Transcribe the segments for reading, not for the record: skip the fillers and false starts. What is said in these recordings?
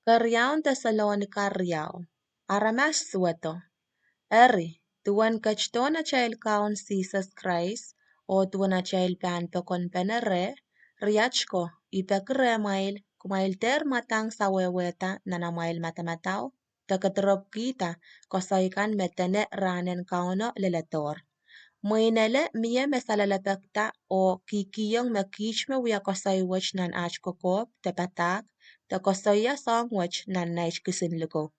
Karyaun Thessalonikariau, aramas suoto. Eri, tuan kachton achail kaun Jesus Christ, o tuan achail pan pekon penere, riachko, ipekre mail, kumail ter matang saweweta nana mail matamatao, takatrop kita, kosaikan metene ranen kauno leletor. Moinele mie mesalalapekta o kikiyong mekichme wia kosai wach nan achkokop tepatak, te kosoya song wach nan naich kisinliko.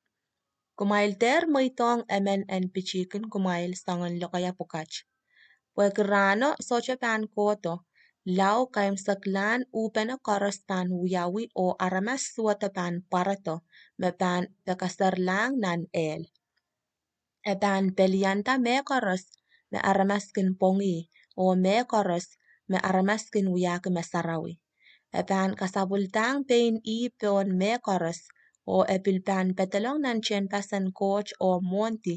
Kumail ter moitong emen en pichikin kumail sangon lokaya pukach. Pwekirano soche pan koto, lau kaim saklan upena koros pan wiyawi o aramas suota pan parato, me pan pekasar lang nan el. E pan pelianta me koros, me aramaskin pongi, o me koros, me aramaskin wiyak me sarawi. E pan kasabultang pain I peon me koros, o epilpan petalong nan chen pasan coach o monti,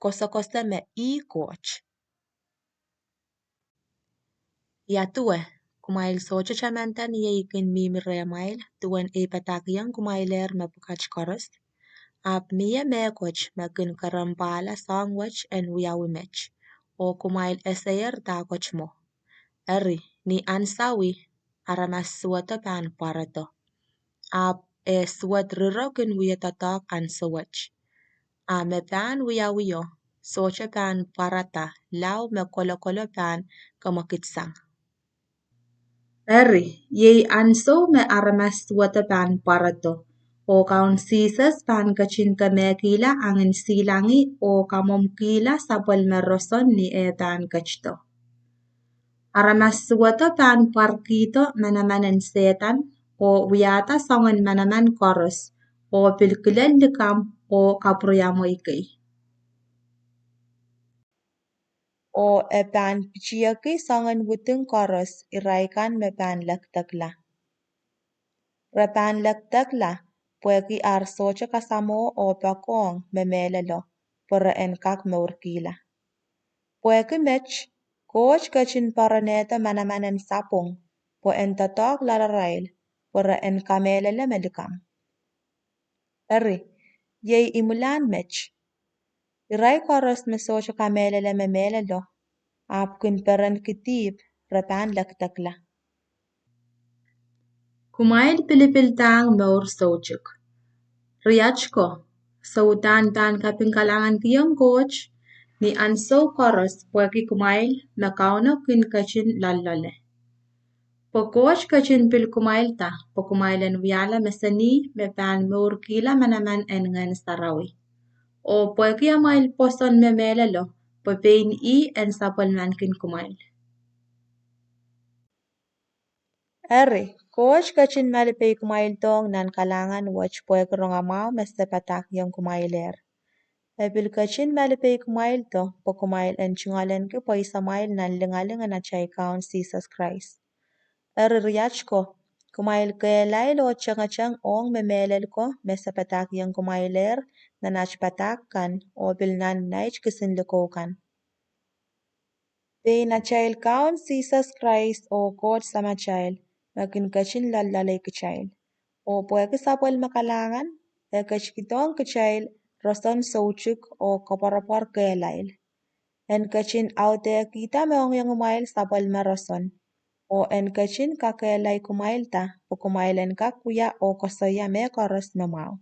kosa me I coach. Yatue, kumail socha chamantan yeikin mimire mail, tuen e patakiang kumailer me pukach koros, ap mie me coach me kin karambala songwach en wiyawimech, o kumail esayer ta coach mo. Eri, ni ansawi, aramas suwata pan parato. Ap e suwat rirokin wiyatatak ansawach. Me pan wiyawiyo, socha pan parata, lau me kolo pan kamakitsang. Eri, yei anso me aramas suwata pan parato. O kaun sisas pan kachin kamekila angin silangi o kamomkila sapal meroson ni e pan kachto. Aramas suwata pan parkito manamanen setan o wiyata songan manaman koros o pilkilelikam o kaproyamoikay. O epan pichiyaki songan wuting koros iraikan me pan laktakla. Repan laktakla pueki ar socha kasamo o pakong me melelo para en kak me urkila. Pueki mech coach kachin paraneta manamanen sapong po en tatok lararail para en kamelele melikam. Eri, yei imulan mech. Irai koros me socha kamelele me melelo ap kun peran kitib repan laktakla. Kumail pilipiltang maur sochuk. Riachko, sautan tan kapingkalangan tiyong coach, ni anso koros pueki kumail makauno kun kachin lalole. Po coach kachin pil kumail ta, po kumailan wiala mesani me pan maurkila manaman en ngan sarawi. O pueki amail poson me melelo, po pain I en sapal mankin kumail. Eri, coach kachin malipay kumail tong nan kalangan watch pueki rongamao mestepatak yung kumailer. Epil kachin malipay kumail to, po kumail en chungalen ke po isamail nan lingalingan na chay kaun Jesus Christ. Eri riachko, kumail kaelay lo changachang ong memelel ko mestepatak yung kumailer na nachpatak kan o bil nan naich kisinliko kan. Pay na child kaun Jesus Christ o God sama child, magin kachin lalay ka child. O puweke sapal makalangan, e kachkitong ka child, rason sochuk o kaparapar kaelail. En kachin aute kita meong yung umail sapal marason. O en kachin kakaelay kumail ta, o kumailan ka kuya o kasaya me karas memao.